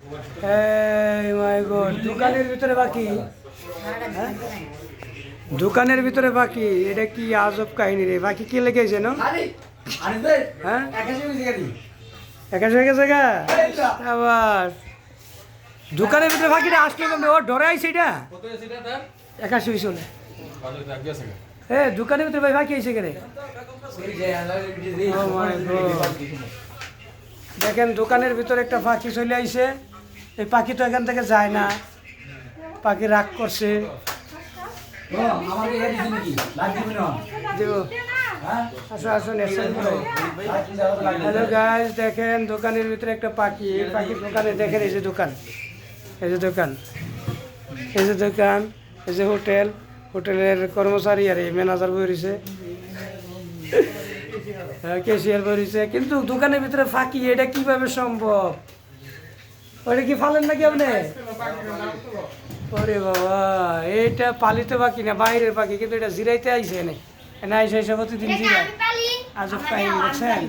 এই মাই গড, দোকানের ভিতরে বাকি, হ্যাঁ? দোকানের ভিতরে বাকি, এটা কি আজব কাহিনী রে? বাকি কি লেগেছে না? হ্যাঁ, একাশ হয়ে গেছে গা। আবার দোকানের ভিতরে বাকিটা আসলো কেমন? ও ডরে আইছে এটা একাশ হয়েছিল। হ্যাঁ, দোকানের ভিতরে ভাই বাকি আইছে কেন? দেখেন, দোকানের ভিতরে একটা পাখি চলে আইছে। এই পাখি তো এখান থেকে যায় না, পাখি রাগ করছে। আচ্ছা আসুন, হ্যালো গাইস, দেখেন দোকানের ভিতরে একটা পাখি। এই পাখির দোকানে দেখেন, এই যে দোকান, এই যে দোকান, এই যে দোকান, এই যে হোটেল, হোটেলের কর্মচারী আর এই ম্যানেজার বইছে, ক্যাশিয়ার বইছে। কিন্তু দোকানের ভিতরে ফাঁকি, এটা কিভাবে সম্ভব? ওটা কি ফালেন নাকি আপনি? ওরে বাবা, এটা পালিত পাখি না, বাইরের পাখি, কিন্তু এটা জিরাইতে আইসে না, আইসে প্রতিদিন জিরায়। আজব কাহিনী, বুঝছেন?